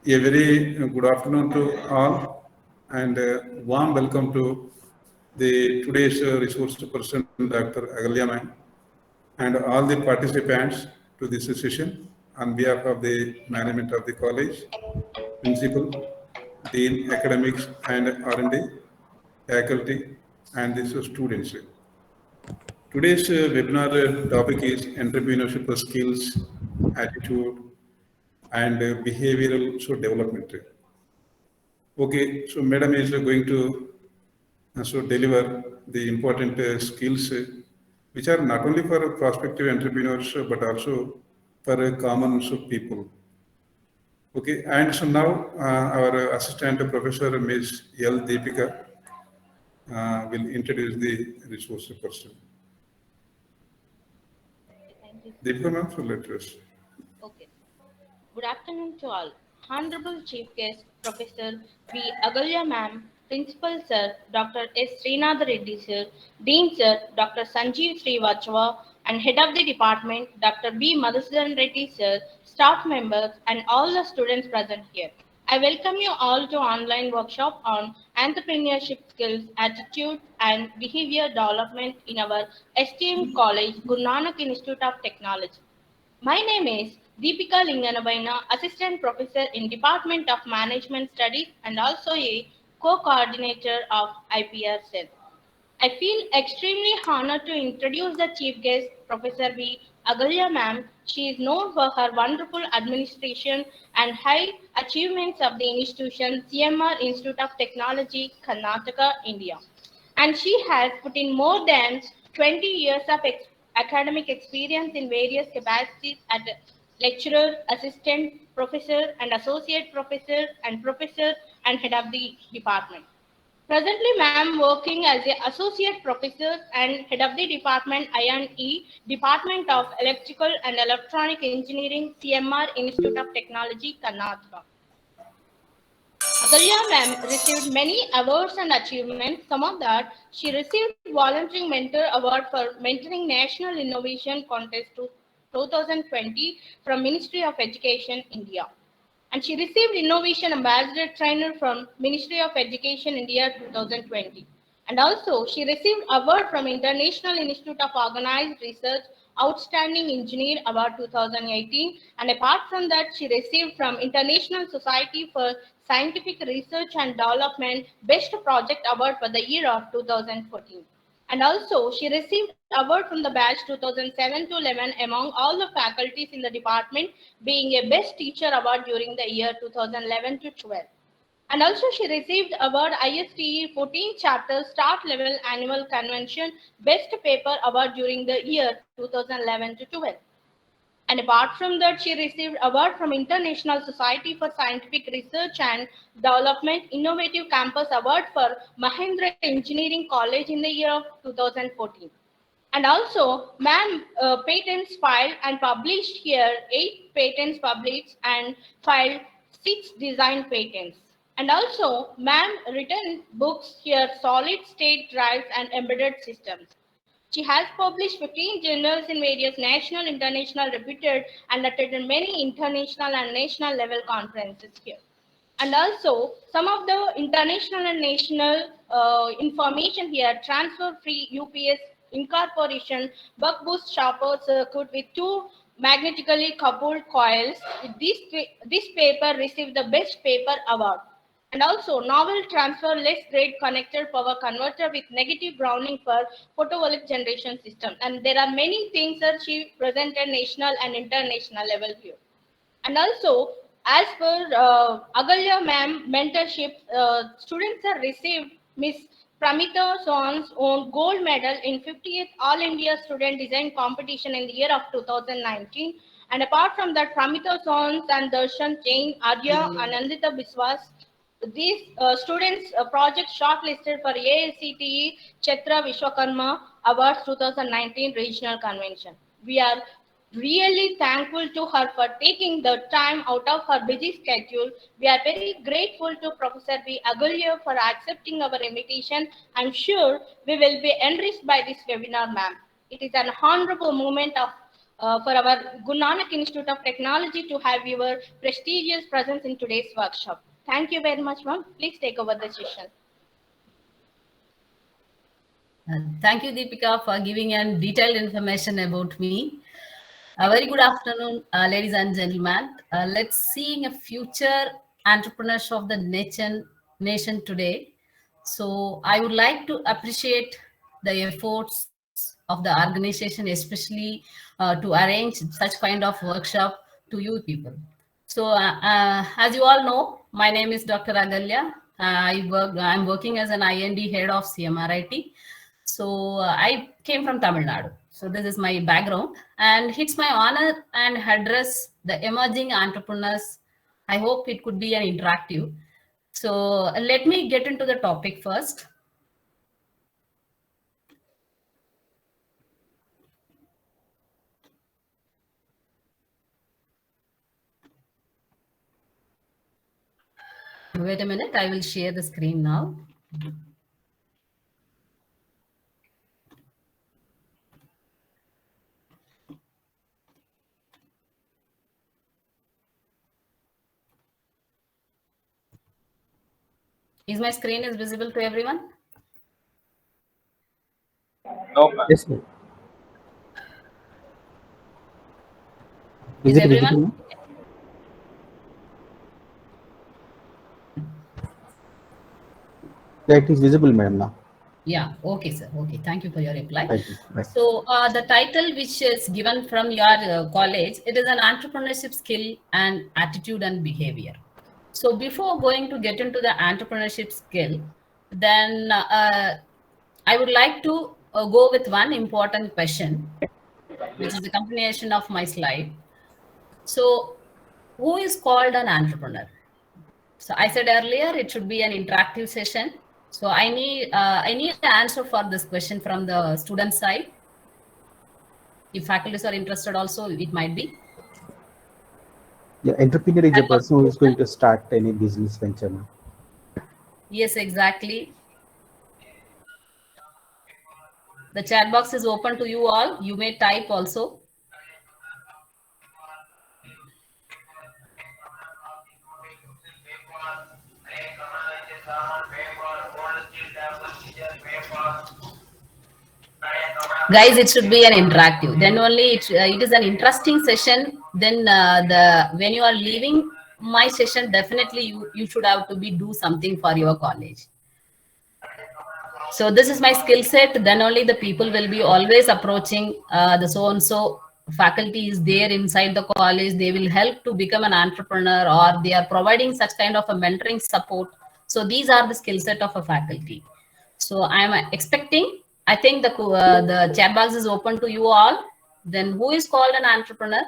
A very good afternoon to all, and warm welcome to the today's resource person, Dr. Agalya ma'am, and all the participants to this session on behalf of the management of the college, principal, dean, academics, and R&D, faculty, and the students. Today's webinar topic is entrepreneurship skills, attitude, and behavioral development. Okay, so Madam is going to deliver the important skills which are not only for prospective entrepreneurs but also for common people. Okay, and so now our assistant professor Ms. L. Deepika will introduce the resource person. Thank you. Deepika ma'am, so let us. Okay. Good afternoon to all. Honorable Chief Guest, Professor V. Agalya Ma'am, Principal Sir, Dr. S. Srinath Reddy Sir, Dean Sir, Dr. Sanjeev Srivastava, and Head of the Department, Dr. B. Madhusudan Reddy Sir, staff members, and all the students present here. I welcome you all to online workshop on entrepreneurship skills, attitude, and behavior development in our STM College, Guru Nanak Institute of Technology. My name is Deepika Linganabaina, Assistant Professor in Department of Management Studies and also a co-coordinator of IPR Cell. I feel extremely honored to introduce the chief guest, Professor V. Agalya Ma'am. She is known for her wonderful administration and high achievements of the institution CMR Institute of Technology, Karnataka, India. And she has put in more than 20 years of academic experience in various capacities as lecturer, assistant professor, and associate professor and head of the department. Presently, ma'am working as a associate professor and head of the department I&E, Department of Electrical and Electronic Engineering, CMR Institute of Technology, Karnataka. Agalya ma'am received many awards and achievements. Some of that, she received Volunteering Mentor Award for Mentoring National Innovation Contest to 2020 from Ministry of Education, India. And she received Innovation Ambassador Trainer from Ministry of Education, India 2020. And also, she received award from International Institute of Organized Research Outstanding Engineer Award 2018. And apart from that, she received from International Society for Scientific Research and Development Best Project Award for the year of 2014. And also, she received award from the batch 2007 to 11 among all the faculties in the department, being a Best Teacher Award during the year 2011 to 12. And also, she received award ISTE 14 Chapter Start Level Annual Convention Best Paper Award during the year 2011 to 12. And apart from that, she received award from International Society for Scientific Research and Development Innovative Campus Award for Mahendra Engineering College in the year of 2014. And also, ma'am patents filed and published here 8 patents published and filed 6 design patents. And also, ma'am written books here solid state drives and embedded systems. She has published 15 journals in various national, international, reputed, and attended many international and national level conferences here. And also, some of the international and national information here, transfer free UPS incorporation, buck boost sharper circuit with 2 magnetically coupled coils. This paper received the best paper award. And also, novel transfer less grade connected power converter with negative grounding for photovoltaic generation system. And there are many things that she presented national and international level here. And also, as per Agalya ma'am mentorship, students have received Miss Pramita Son's own gold medal in 50th All India Student Design Competition in the year of 2019. And apart from that, Pramita Sons and Darshan Jain, Arya, and Anandita Biswas, these students project shortlisted for AICTE Chitra Vishwakarma Awards 2019 Regional Convention. We are really thankful to her for taking the time out of her busy schedule. We are very grateful to Professor B. Agulya for accepting our invitation. I'm sure we will be enriched by this webinar, ma'am. It is an honorable moment of for our Guru Nanak Institute of Technology to have your prestigious presence in today's workshop. Thank you very much, ma'am. Please take over the session. Thank you, Deepika, for giving detailed information about me. A very good afternoon, ladies and gentlemen. Let's see a future entrepreneurs of the nation today. So I would like to appreciate the efforts of the organization, especially to arrange such kind of workshop to you people. So as you all know, my name is Dr. Agalya. I'm working as an IND head of CMRIT. So I came from Tamil Nadu. So this is my background, and it's my honor and address the emerging entrepreneurs. I hope it could be an interactive. So let me get into the topic first. Wait a minute, I will share the screen now. Is my screen is visible to everyone? No, ma'am. Yes, ma'am. Is it everyone? visible? Yeah, it is visible, madam, now. Yeah, okay, sir. Okay, thank you for your reply. Thank you. Bye. So the title which is given from your college, it is an entrepreneurship skill and attitude and behavior. So before going to get into the entrepreneurship skill, then I would like to go with one important question, which is the continuation of my slide. So who is called an entrepreneur? So I said earlier, it should be an interactive session. So I need an answer for this question from the student side. If faculties are interested also, it might be. Yeah, entrepreneur is a person who is going to start any business venture, ma'am. Yes, exactly. The chat box is open to you all. You may type also. Guys, it should be an interactive. Then only it is an interesting session. Then when you are leaving my session, definitely you should have to do something for your college. So this is my skill set. Then only the people will be always approaching the so and so faculty is there inside the college. They will help to become an entrepreneur, or they are providing such kind of a mentoring support. So these are the skill set of a faculty. So I am expecting. I think the chat box is open to you all. Then who is called an entrepreneur?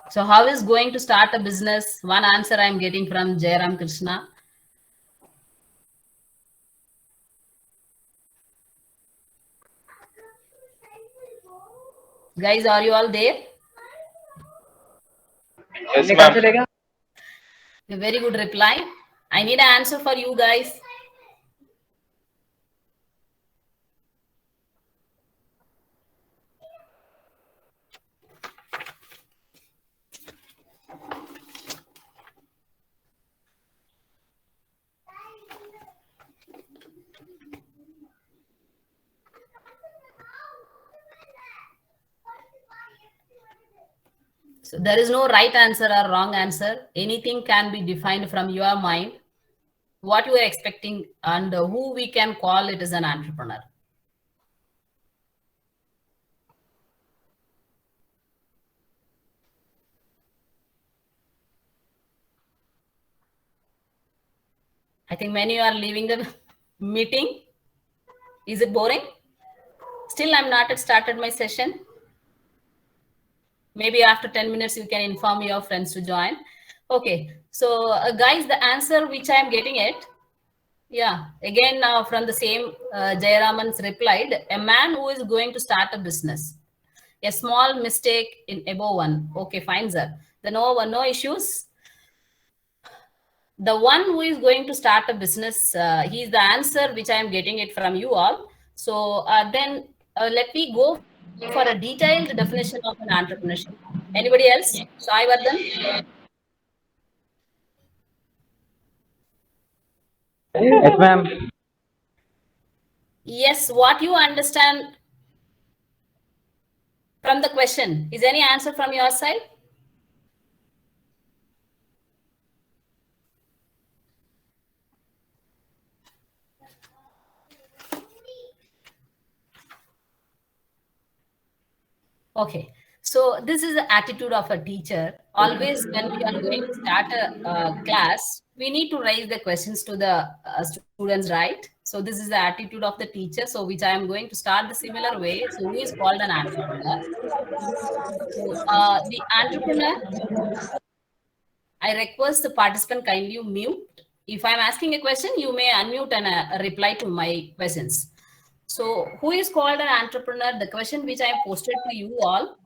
So how is going to start a business? One answer I am getting from Jairam Krishna. Guys, are you all there? Yes, ma'am. A very good reply. I need an answer for you guys. So there is no right answer or wrong answer. Anything can be defined from your mind, what you are expecting, and who we can call it as an entrepreneur. I think many are leaving the meeting. Is it boring? Still, I'm not yet started my session. Maybe after 10 minutes, you can inform your friends to join. Okay, so guys, the answer which I'm getting it, yeah, again, from the same Jayaraman's replied, a man who is going to start a business. A small mistake in above one. Okay, fine, sir. Then no issues. the one who is going to start a business, he is the answer which I am getting it from you all. So then let me go for a detailed definition of an entrepreneurship. Anybody else? Sai Vardhan? Yes, ma'am. Yes, what you understand from the question? Is any answer from your side? Okay, so this is the attitude of a teacher. Always when we are going to start a class, we need to raise the questions to the students, right? So this is the attitude of the teacher. So which I am going to start the similar way. So who is called an entrepreneur? So the entrepreneur, I request the participant kindly mute. If I'm asking a question, you may unmute and reply to my questions. So who is called an entrepreneur? The question which I posted to you all,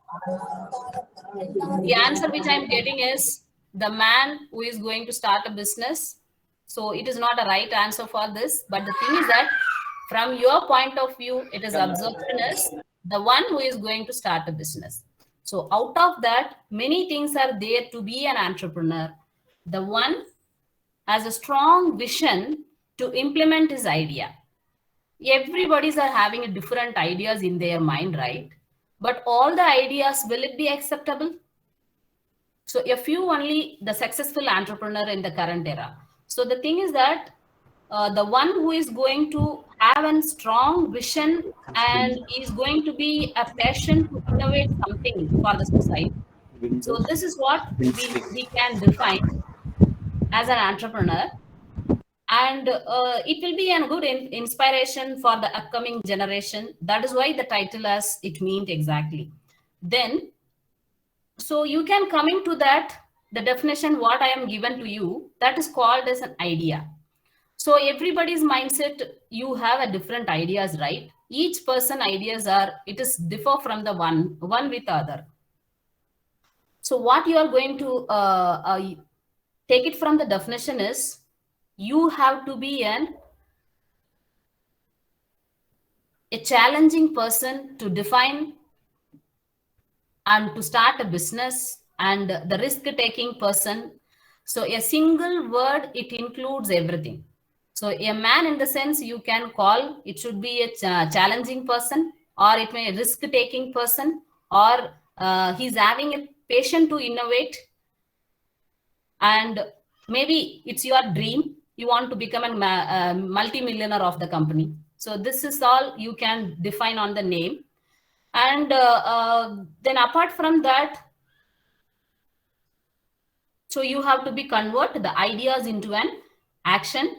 the answer which I'm getting is the man who is going to start a business. So it is not a right answer for this, but the thing is that from your point of view, it is absorption is the one who is going to start a business. So out of that, many things are there to be an entrepreneur. The one has a strong vision to implement his idea. Everybody's are having a different ideas in their mind, right? But all the ideas, will it be acceptable? So a few only the successful entrepreneur in the current era. So the thing is that the one who is going to have a strong vision and is going to be a passion to innovate something for the society. So this is what we can define as an entrepreneur. And it will be a good inspiration for the upcoming generation. That is why the title as it means exactly. Then so you can come into that, the definition what I am given to you, that is called as an idea. So everybody's mindset, you have a different ideas, right? Each person ideas are, it is differ from the one with other. So what you are going to take it from the definition is, you have to be a challenging person to define and to start a business, and the risk taking person. So a single word, it includes everything. So a man in the sense you can call, it should be a challenging person, or it may risk taking person, or he's having a passion to innovate, and maybe it's your dream, you want to become a multi-millionaire of the company. So this is all you can define on the name. And then apart from that, so you have to be convert the ideas into an action,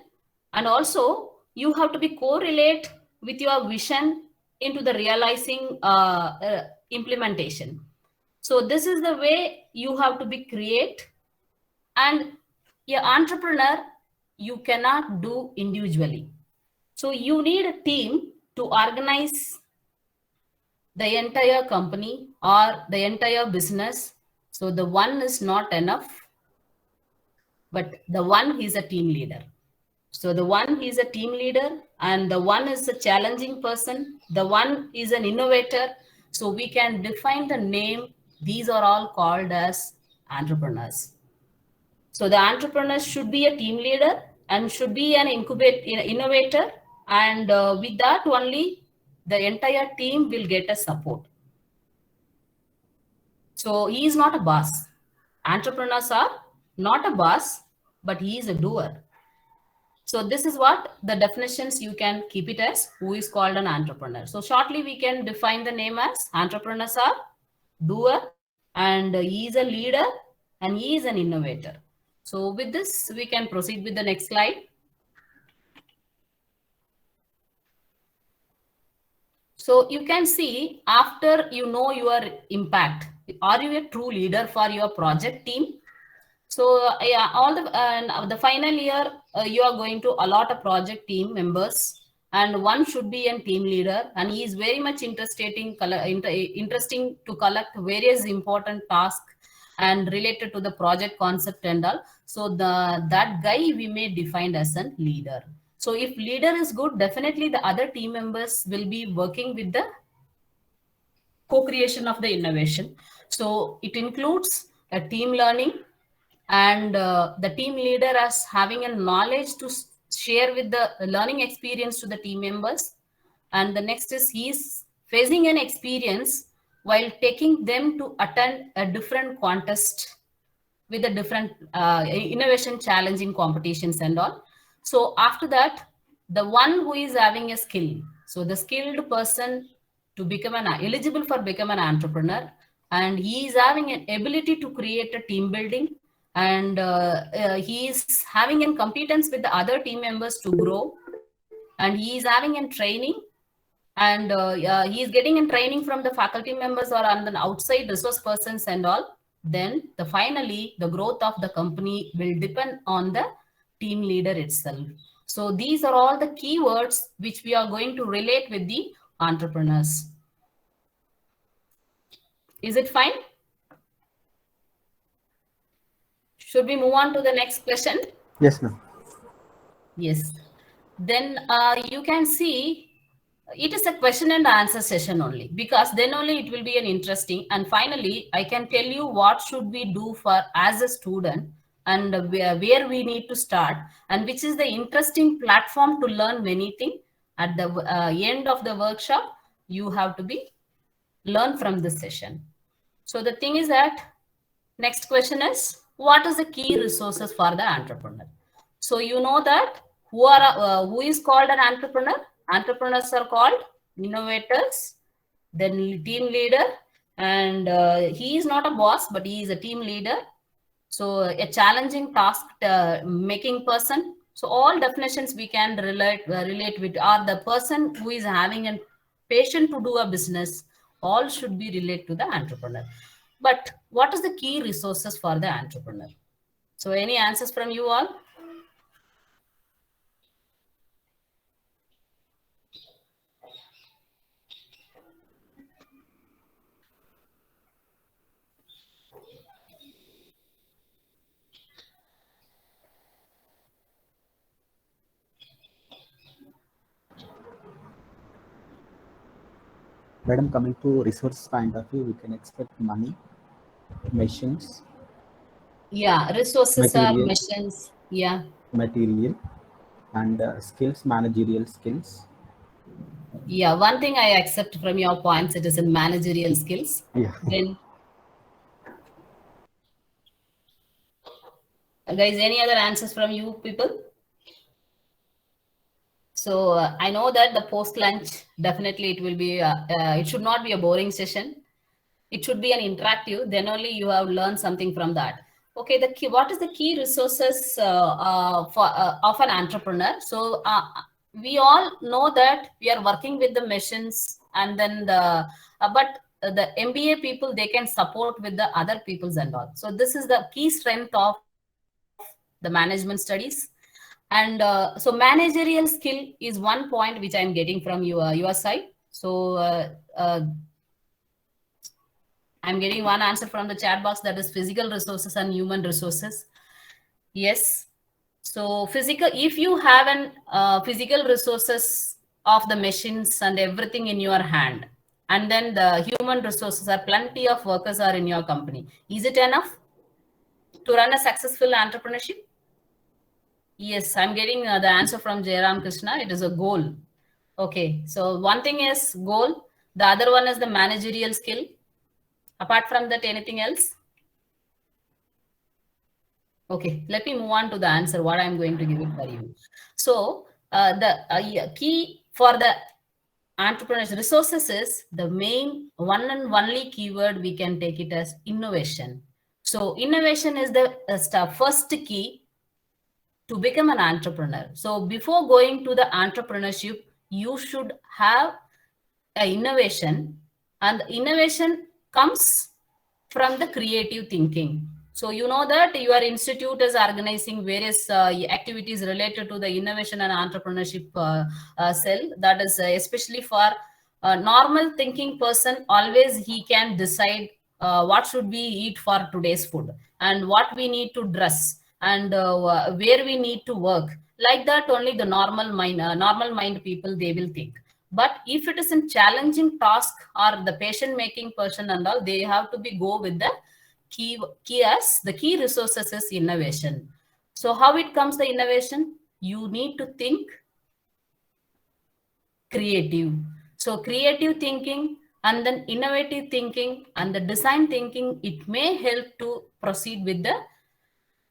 and also you have to be correlate with your vision into the realizing implementation. So this is the way you have to be create. And your entrepreneur, you cannot do individually. So you need a team to organize the entire company or the entire business. So the one is not enough, but the one is a team leader. So the one is a team leader, and the one is a challenging person. The one is an innovator. So we can define the name. These are all called as entrepreneurs. So the entrepreneur should be a team leader and should be an innovator. And with that only, the entire team will get a support. So he is not a boss. Entrepreneurs are not a boss, but he is a doer. So this is what the definitions you can keep it as, who is called an entrepreneur. So shortly we can define the name as entrepreneurs are doer, and he is a leader, and he is an innovator. So with this, we can proceed with the next slide. So you can see, after you know your impact, are you a true leader for your project team? So yeah, all the final year, you are going to allot a project team members, and one should be a team leader, and he is very much interesting to collect various important tasks and related to the project concept and all. So that guy we may define as a leader. So if leader is good, definitely the other team members will be working with the co-creation of the innovation. So it includes a team learning, and the team leader as having a knowledge to share with the learning experience to the team members. And the next is he's facing an experience while taking them to attend a different contest with the different innovation challenging competitions and all. So after that, the one who is having a skill, so the skilled person to become an eligible for become an entrepreneur, and he is having an ability to create a team building, and he is having a competence with the other team members to grow, and he is having a training, and he is getting in training from the faculty members or on the outside resource persons and all. Then finally the growth of the company will depend on the team leader itself. So these are all the keywords which we are going to relate with the entrepreneurs. Is it fine? Should we move on to the next question? Yes, ma'am. Yes. Then you can see it is a question and answer session only, because then only it will be an interesting. And finally, I can tell you what should we do for as a student, and where we need to start, and which is the interesting platform to learn many things. At the end of the workshop, you have to be learn from this session. So the thing is that next question is, what is the key resources for the entrepreneur? So you know that who is called an entrepreneur? Entrepreneurs are called innovators, then team leader, and he is not a boss, but he is a team leader. So a challenging task making person. So all definitions we can relate with are the person who is having a passion to do a business. All should be related to the entrepreneur. But what is the key resources for the entrepreneur? So any answers from you all? Madam, coming to resource point of view, we can expect money, machines. Yeah, resources are Material. machines. Yeah. Material and skills, managerial skills. Yeah, one thing I accept from your points, it is in managerial skills. Yeah. Then, guys, any other answers from you people? So I know that the post lunch, definitely it will be, it should not be a boring session. It should be an interactive, then only you have learned something from that. Okay, the key, what is the key resources of an entrepreneur? So we all know that we are working with the machines, and then but the MBA people, they can support with the other peoples and all. So this is the key strength of the management studies. And so managerial skill is one point which I'm getting from your side. So I'm getting one answer from the chat box, that is physical resources and human resources. Yes. So physical, if you have an physical resources of the machines and everything in your hand, and then the human resources are plenty of workers are in your company, is it enough to run a successful entrepreneurship? Yes, I'm getting the answer from Jairam Krishna. It is a goal. Okay, so one thing is goal. The other one is the managerial skill. Apart from that, anything else? Okay, let me move on to the answer, what I'm going to give it for you. So the key for the entrepreneur's resources is the main one and only keyword we can take it as innovation. So innovation is the first key to become an entrepreneur. So before going to the entrepreneurship, you should have an innovation, and innovation comes from the creative thinking. So you know that your institute is organizing various activities related to the innovation and entrepreneurship cell. That is especially for a normal thinking person, always he can decide what should we eat for today's food, and what we need to dress, and where we need to work. Like that only the normal mind people, they will think. But if it is a challenging task or the patient making person and all, they have to be go with the key as the key resources is innovation. So how it comes the innovation? You need to think creative. So creative thinking and then innovative thinking and the design thinking, it may help to proceed with the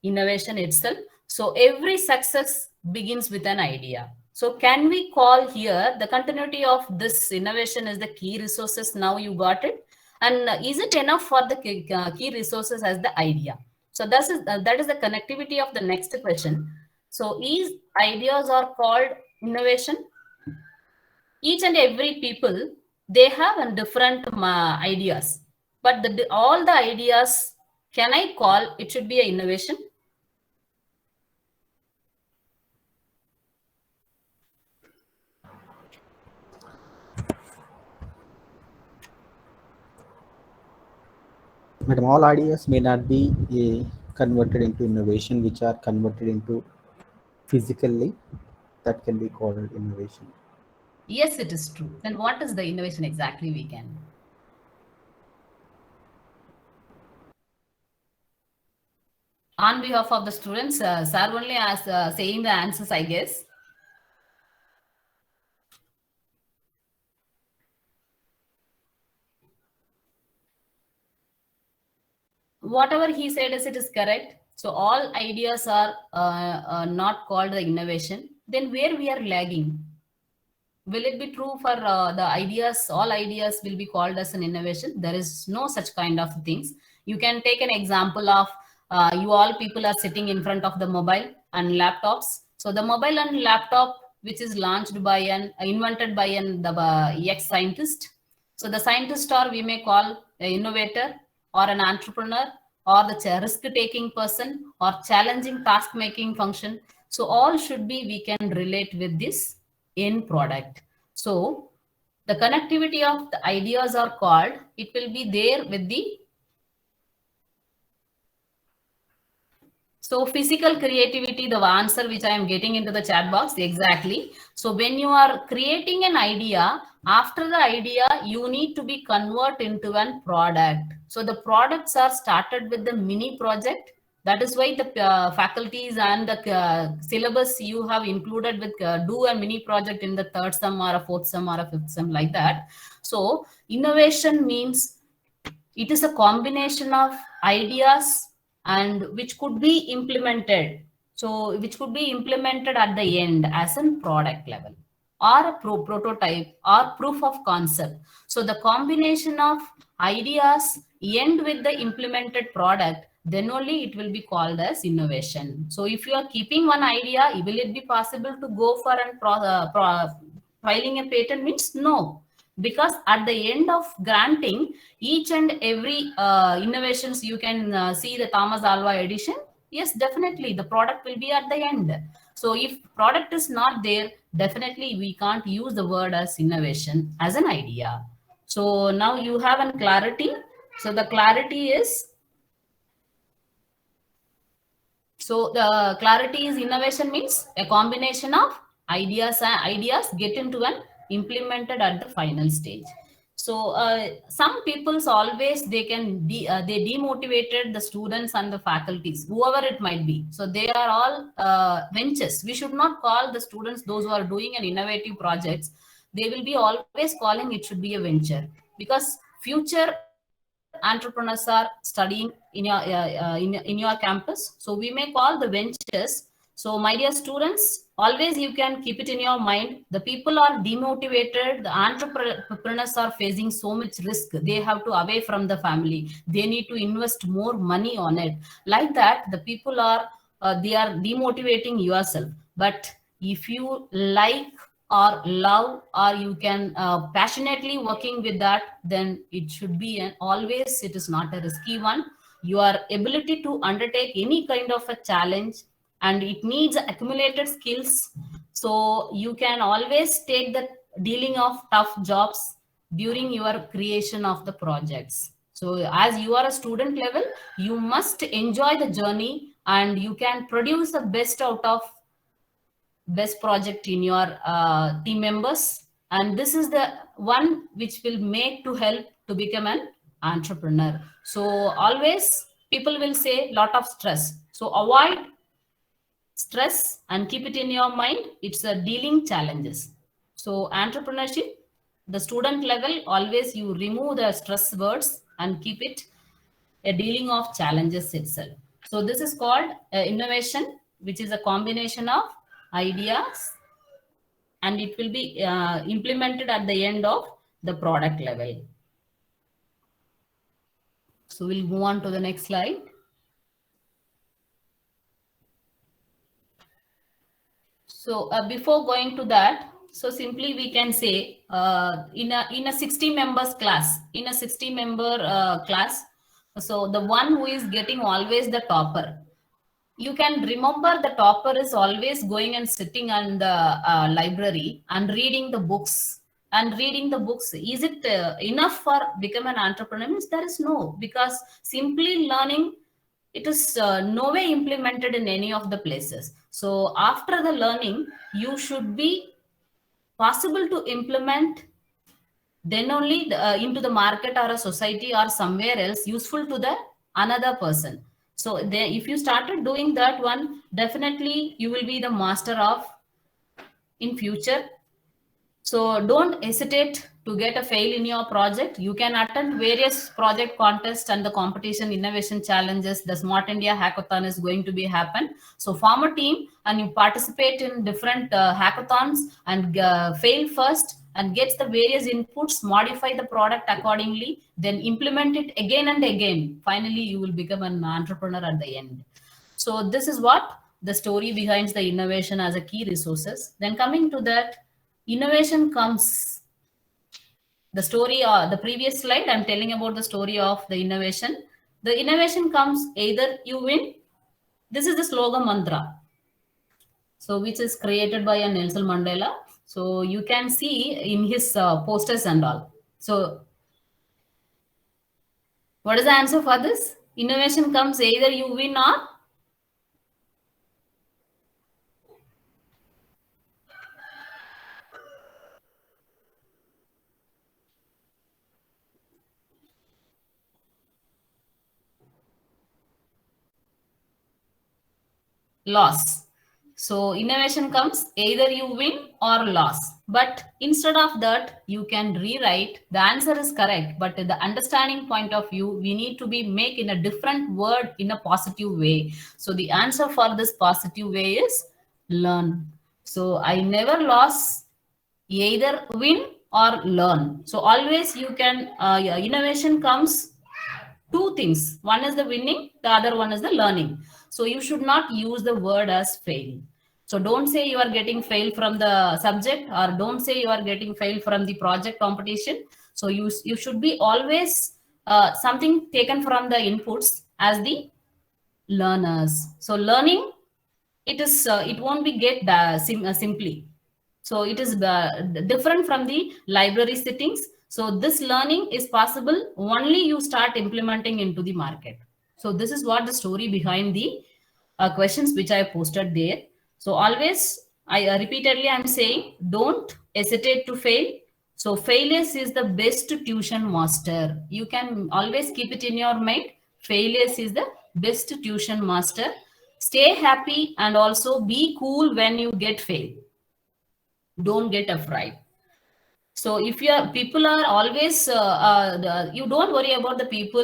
innovation itself. So every success begins with an idea. So can we call here the continuity of this innovation is the key resources? Now you got it. And is it enough for the key resources as the idea? So that is the connectivity of the next question. So is ideas are called innovation? Each and every people, they have a different ideas, but all the ideas, can I call it should be an innovation? Madam, all ideas may not be converted into innovation, which are converted into physically, that can be called innovation. Yes, it is true. Then what is the innovation exactly we can? On behalf of the students, sir only as saying the answers, I guess. Whatever he said is it is correct. So all ideas are not called the innovation. Then where we are lagging? Will it be true for the ideas, all ideas will be called as an innovation? There is no such kind of things. You can take an example of you all people are sitting in front of the mobile and laptops. So the mobile and laptop, which is launched by invented by the ex-scientist. So the scientist, or we may call an innovator or an entrepreneur or the risk-taking person or challenging task-making function. So all should be, we can relate with this end product. So the connectivity of the ideas are called, it will be there with the, so physical creativity, the answer which I am getting into the chat box, exactly. So when you are creating an idea, after the idea, you need to be convert into one product. So the products are started with the mini project. That is why the faculties and the syllabus you have included with do a mini project in the third sem or a fourth sem or a fifth sem, like that. So innovation means it is a combination of ideas and which could be implemented. So which could be implemented at the end as a product level or a prototype or proof of concept. So the combination of ideas end with the implemented product, then only it will be called as innovation. So if you are keeping one idea, will it be possible to go for filing a patent? Means no, because at the end of granting each and every innovations, you can see the Thomas Alva edition. Yes, definitely the product will be at the end. So if product is not there, definitely we can't use the word as innovation as an idea. So now you have a clarity. So the clarity is, so the clarity is innovation means a combination of ideas and ideas get into an implemented at the final stage. So some people's always they can they demotivated the students and the faculties, whoever it might be. So they are all ventures. We should not call the students those who are doing an innovative projects. They will be always calling it should be a venture, because future entrepreneurs are studying in your in your campus. So we may call the ventures. So my dear students, always you can keep it in your mind. The people are demotivated. The entrepreneurs are facing so much risk. They have to away from the family. They need to invest more money on it. Like that, the people are they are demotivating yourself. But if you like or love, or you can passionately working with that, then it should be an always, it is not a risky one. Your ability to undertake any kind of a challenge, and it needs accumulated skills. So you can always take the dealing of tough jobs during your creation of the projects. So as you are a student level, you must enjoy the journey and you can produce the best out of best project in your team members. And this is the one which will make to help to become an entrepreneur. So always people will say lot of stress. So avoid stress and keep it in your mind. It's a dealing challenges. So entrepreneurship, the student level, always you remove the stress words and keep it a dealing of challenges itself. So this is called innovation, which is a combination of ideas, and it will be implemented at the end of the product level. So we'll move on to the next slide. So before going to that, so simply we can say in a 60 members class, in a 60 member class, so the one who is getting always the topper, you can remember the topper is always going and sitting in the library and reading the books. And reading the books, is it enough for become an entrepreneur? Means there is no, because simply learning, it is no way implemented in any of the places. So after the learning, you should be possible to implement, then only into the market or a society or somewhere else useful to the another person. So then if you started doing that one, definitely you will be the master of in future. So don't hesitate to get a fail in your project. You can attend various project contests and the competition innovation challenges. The Smart India Hackathon is going to be happen. So form a team and you participate in different hackathons and fail first and gets the various inputs, modify the product accordingly, then implement it again and again. Finally, you will become an entrepreneur at the end. So this is what the story behind the innovation as a key resources. Then coming to that, innovation comes, the story or the previous slide, I'm telling about the story of the innovation. The innovation comes either you win. This is the slogan mantra. So which is created by a Nelson Mandela. So you can see in his posters and all. So what is the answer for this? Innovation comes either you win or loss. So innovation comes either you win or loss. But instead of that, you can rewrite. The answer is correct, but the understanding point of view, we need to be make in a different word in a positive way. So the answer for this positive way is learn. So I never lost, either win or learn. So always you can, innovation comes two things. One is the winning, the other one is the learning. So you should not use the word as fail. So don't say you are getting fail from the subject, or don't say you are getting fail from the project competition. So you should be always something taken from the inputs as the learners. So learning, it is it won't be get simply. So it is different from the library sittings. So this learning is possible only you start implementing into the market. So this is what the story behind the questions which I posted there. So always, I repeatedly I'm saying, don't hesitate to fail. So failures is the best tuition master. You can always keep it in your mind. Failures is the best tuition master. Stay happy and also be cool when you get failed. Don't get afraid. So if your people are always you don't worry about the people,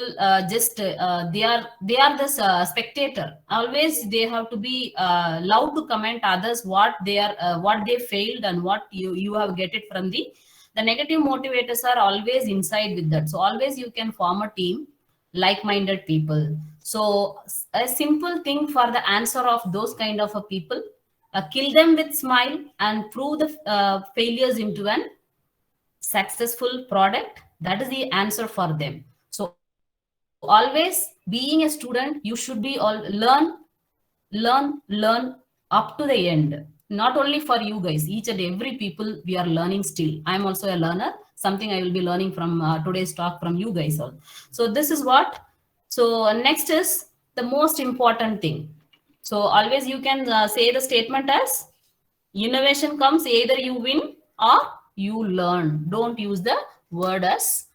just they are the spectator. Always they have to be allowed to comment others what they are what they failed and what you have get it from the negative motivators are always inside with that. So always you can form a team, like-minded people. So a simple thing for the answer of those kind of a people, kill them with smile and prove the failures into an successful product. That is the answer for them. So always being a student, you should be all learn up to the end. Not only for you guys, each and every people we are learning still. I'm also a learner. something I will be learning from today's talk from you guys all. So this is what. So next is the most important thing. So always you can say the statement as innovation comes either you win or you learn. Don't use the word as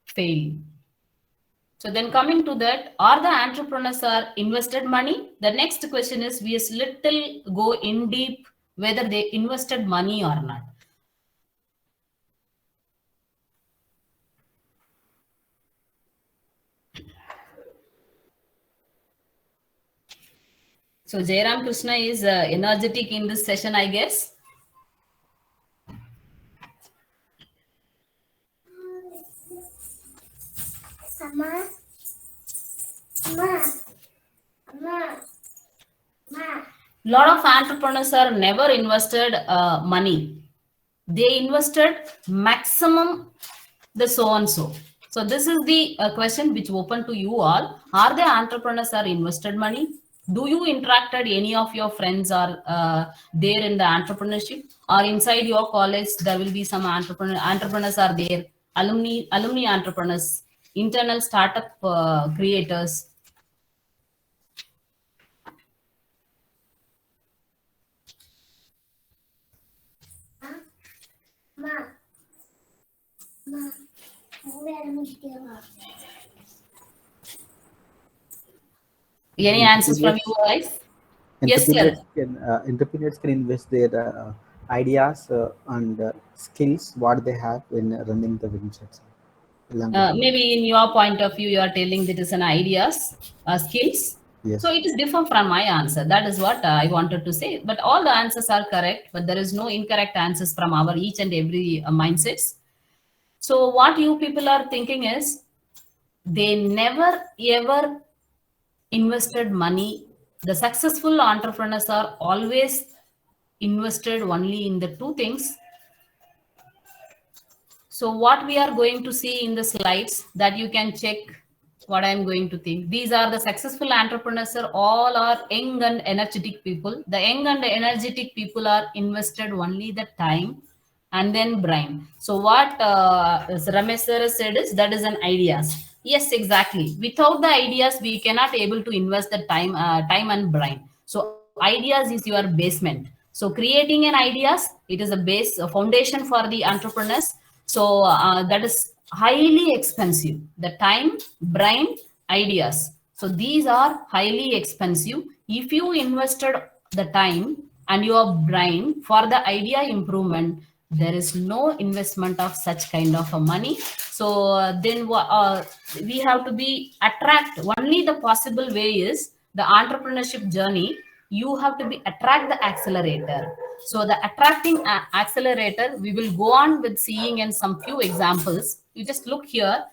fail. So then coming to that, are the entrepreneurs are invested money? The next question is we is little go in deep whether they invested money or not. So Jairam Krishna is energetic in this session, I guess. Lot of entrepreneurs are never invested money. They invested maximum the so and so. So this is the question which open to you all. Are the entrepreneurs are invested money? Do you interacted any of your friends are there in the entrepreneurship, or inside your college there will be some entrepreneurs are there, alumni entrepreneurs, internal startup creators. Any answers from you guys? Yes, sir. Entrepreneurs can invest their ideas and skills what they have in running the ventures. Maybe in your point of view, you are telling that is an ideas, skills. Yes. So it is different from my answer. That is what I wanted to say. But all the answers are correct, but there is no incorrect answers from our each and every mindsets. So what you people are thinking is they never ever invested money. The successful entrepreneurs are always invested only in the two things. So what we are going to see in the slides that you can check what I'm going to think. These are the successful entrepreneurs are all are young and energetic people. The young and energetic people are invested only the time and then brain. So what Ramesh sir said is that is an ideas. Yes, exactly. Without the ideas, we cannot able to invest the time and brain. So ideas is your basement. So creating an ideas, it is a base, a foundation for the entrepreneurs. So that is highly expensive. The time, brain, ideas. So these are highly expensive. If you invested the time and your brain for the idea improvement, there is no investment of such kind of a money. So then we have to be attract. Only the possible way is the entrepreneurship journey. You have to be attract the accelerator. So the attracting accelerator, we will go on with seeing in some few examples. You just look here,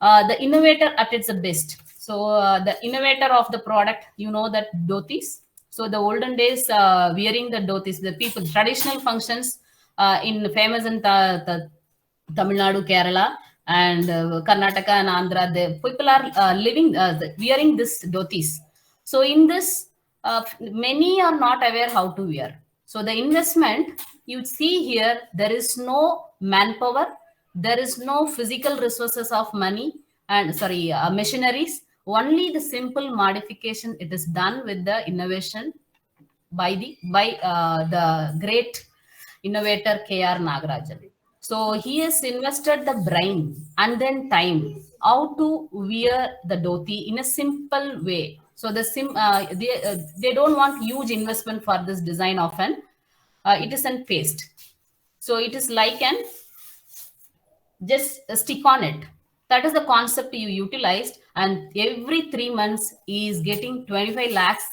the innovator at its best. So the innovator of the product, you know that dhotis. So the olden days, wearing the dhotis, the people, traditional functions in famous in Tamil Nadu, Kerala, and Karnataka and Andhra, the people are living, wearing this dhotis. So in this, many are not aware how to wear. So the investment you see here, there is no manpower, there is no physical resources of money and machineries. Only the simple modification it is done with the innovation by the great innovator K.R. Nagarajan. So he has invested the brain and then time how to wear the dhoti in a simple way. So they don't want huge investment for this design often. It is in paste. So it is like an just stick on it. That is the concept you utilized, and every 3 months is getting 25 lakhs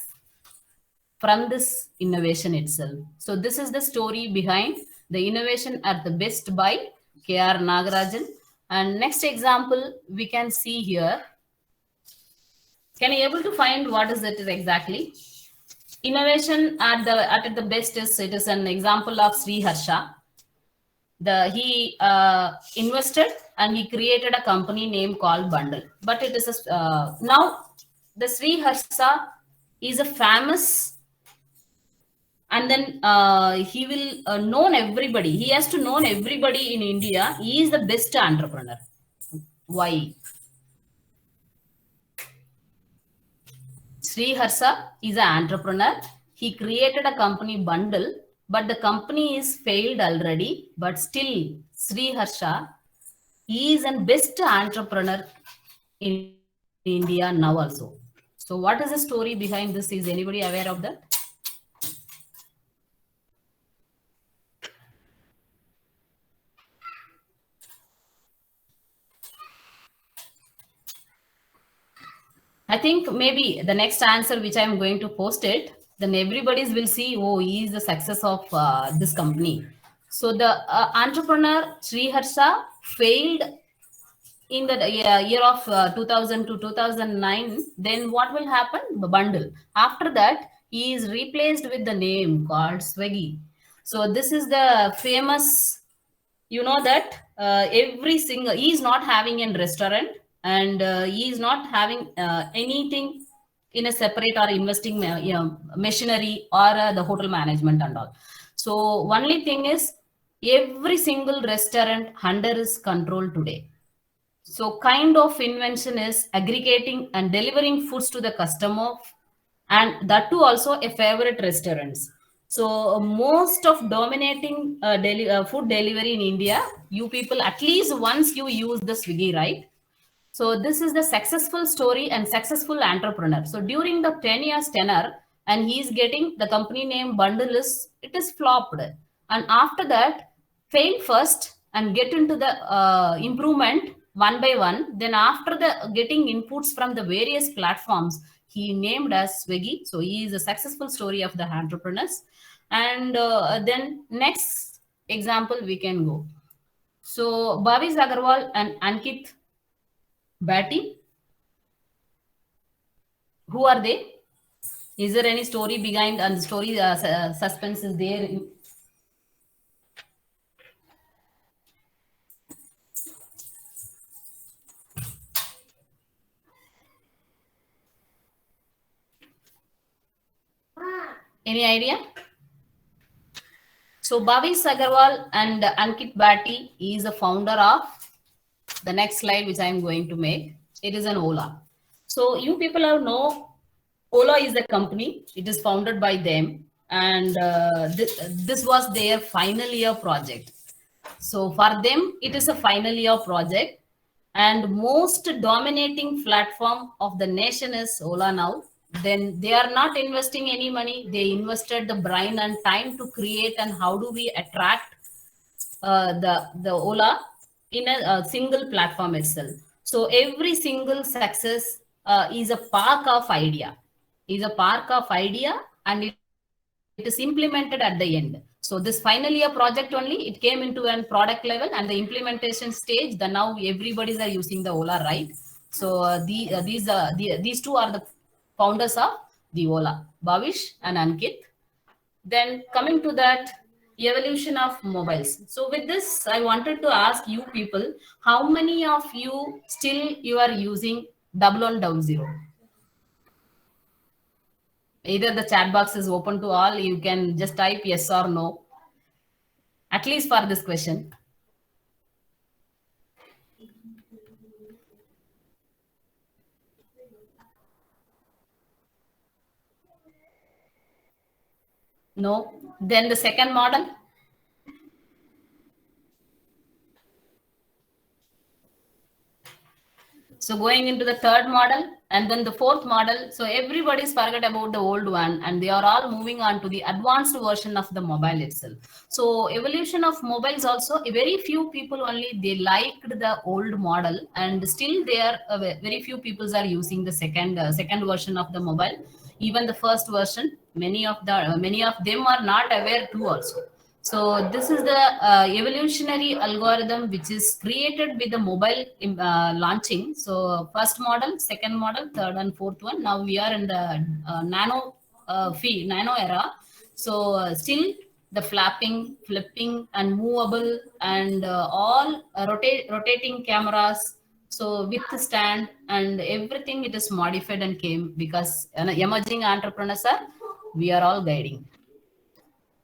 from this innovation itself. So this is the story behind the innovation at the best by K.R. Nagarajan. And next example we can see here. Can you able to find what is it exactly? Innovation at the best is, it is an example of Sri Harsha. He invested and he created a company name called Bundle. But it is now the Sri Harsha is a famous and then he will known everybody. He has to know everybody in India. He is the best entrepreneur. Why? Sri Harsha is an entrepreneur. He created a company Bundle, but the company is failed already. But still, Sri Harsha is an best entrepreneur in India now also. So what is the story behind this? Is anybody aware of that? I think maybe the next answer which I'm going to post it, then everybody will see, oh, he is the success of this company. So the entrepreneur Sri Harsha failed in the year of 2000 to 2009. Then what will happen? Bundle. After that, he is replaced with the name called Swiggy. So this is the famous, you know, that every single, he is not having a restaurant, and he is not having anything in a separate or investing machinery or the hotel management and all. So only thing is, every single restaurant under his control today. So kind of invention is aggregating and delivering foods to the customer, and that too also a favorite restaurants. So most of dominating food delivery in India, you people at least once you use the Swiggy, right? So this is the successful story and successful entrepreneur. So during the 10 years tenure, and he is getting the company name Bundle is, it is flopped. And after that, fail first and get into the improvement one by one. Then after the getting inputs from the various platforms, he named as Swiggy. So he is a successful story of the entrepreneurs. And then next example we can go. So Bhavish Agarwal and Ankit Batty, who are they? Is there any story behind, and the story suspense is there? Any idea? So Bhavish Agarwal and Ankit Batty is the founder of the next slide, which I am going to make. It is an Ola. So you people have know Ola is the company. It is founded by them, and this was their final year project. So for them, it is a final year project, and most dominating platform of the nation is Ola now. Then they are not investing any money. They invested the brain and time to create, and how do we attract the Ola in a single platform itself. So every single success is a park of idea, and it is implemented at the end. So this final year project only, it came into a product level, and the implementation stage, the now everybody's are using the Ola, right? So these two are the founders of the Ola, Bhavish and Ankit. Then coming to that evolution of mobiles. So with this, I wanted to ask you people, how many of you still you are using 1100? Either the chat box is open to all, you can just type yes or no, at least for this question. No. Then the second model. So going into the third model, and then the fourth model. So everybody's forget about the old one, and they are all moving on to the advanced version of the mobile itself. So evolution of mobiles also, very few people only, they liked the old model, and still there very few people are using the second version of the mobile. Even the first version, many of them are not aware too also. So this is the evolutionary algorithm which is created with the mobile launching. So first model, second model, third and fourth one. Now we are in the nano era. So still the flipping and movable, and all rotating cameras. So with the stand and everything, it is modified and came because emerging entrepreneurs we are all guiding.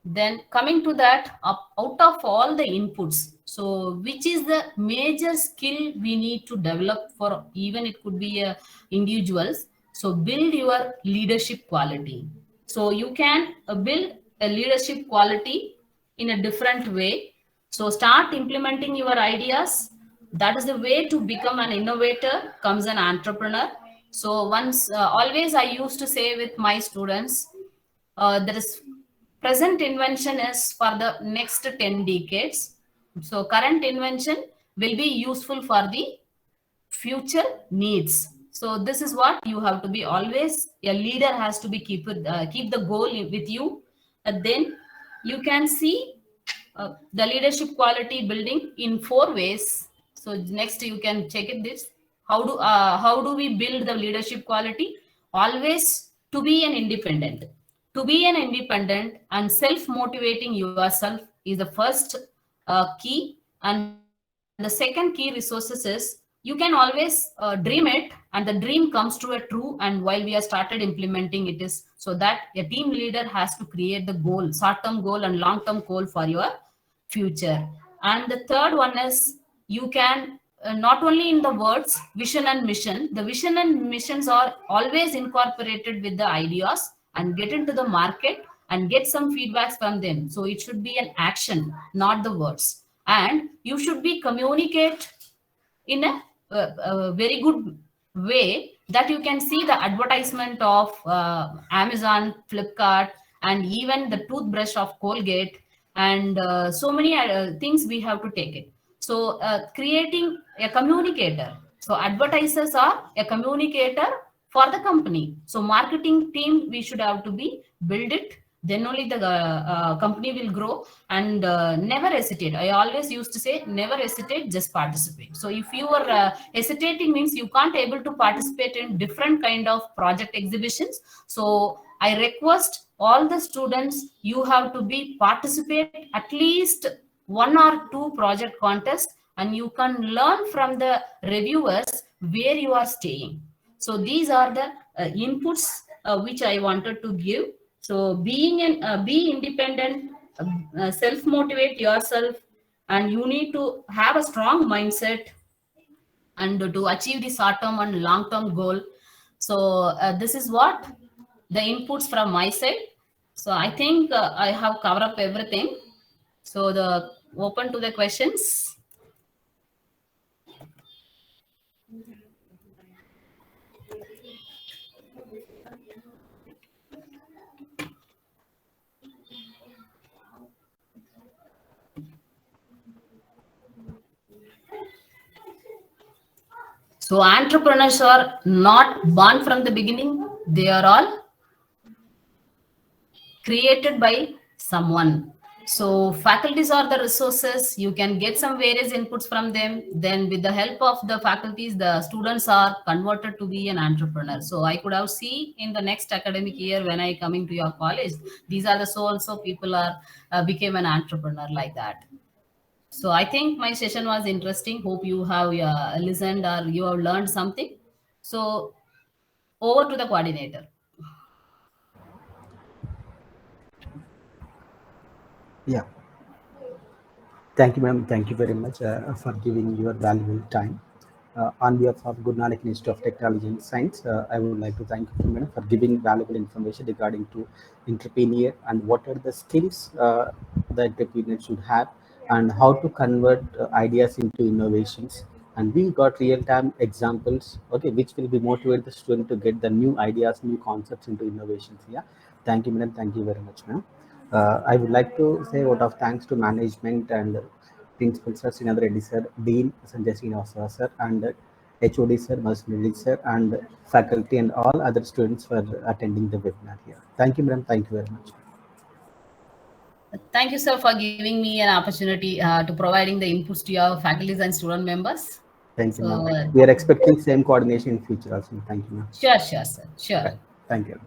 Then coming to that, out of all the inputs, so which is the major skill we need to develop for, even it could be individuals. So build your leadership quality. So you can build a leadership quality in a different way. So start implementing your ideas. That is the way to become an innovator, comes an entrepreneur. So once, always I used to say with my students, there is present invention is for the next 10 decades. So current invention will be useful for the future needs. So this is what you have to be always. A leader has to be keep the goal with you, and then you can see the leadership quality building in 4 ways. So next you can check it this. How do we build the leadership quality? Always to be an independent. To be an independent and self-motivating yourself is the first key. And the second key resources is you can always dream it, and the dream comes to a true. And while we are started implementing it is so that a team leader has to create the goal, short-term goal and long-term goal for your future. And the third one is you can not only in the words vision and mission, the vision and missions are always incorporated with the ideas and get into the market and get some feedbacks from them. So it should be an action, not the words. And you should be communicate in a very good way, that you can see the advertisement of Amazon, Flipkart, and even the toothbrush of Colgate, and so many things we have to take it. So creating a communicator. So advertisers are a communicator for the company. So marketing team, we should have to be build it, then only the company will grow. And never hesitate. I always used to say never hesitate, just participate. So if you are hesitating, means you can't able to participate in different kind of project exhibitions. So I request all the students, you have to be participate at least 1 or 2 project contests, and you can learn from the reviewers where you are staying. So these are the inputs which I wanted to give. So be independent, self motivate yourself, and you need to have a strong mindset and to achieve the short term and long term goal. So this is what the inputs from my side. So I think I have covered up everything. So the open to the questions. So entrepreneurs are not born from the beginning. They are all created by someone. So faculties are the resources. You can get some various inputs from them. Then with the help of the faculties, the students are converted to be an entrepreneur. So I could have see in the next academic year when I coming to your college, these are the so people are became an entrepreneur like that. So I think my session was interesting. Hope you have listened or you have learned something. So over to the coordinator. Yeah. Thank you, ma'am. Thank you very much for giving your valuable time. On behalf of Good Nanak Institute of Technology and Science, I would like to thank you, madam, for giving valuable information regarding to entrepreneur and what are the skills the entrepreneur should have and how to convert ideas into innovations. And we got real-time examples, okay, which will be motivate the student to get the new ideas, new concepts into innovations. Yeah. Thank you, madam. Thank you very much, ma'am. I would like to say a lot of thanks to management and Principal Sir, Srinadar Reddy Sir, Dean Sanjay Srinivasa Sir, and HOD Sir, Masud Sir, and faculty and all other students for attending the webinar here. Thank you, madam. Thank you very much. Thank you, sir, for giving me an opportunity to providing the inputs to your faculties and student members. Thank you, ma'am. We are expecting same coordination in future also. Thank you, ma'am. Sure, sir. Sure. Thank you.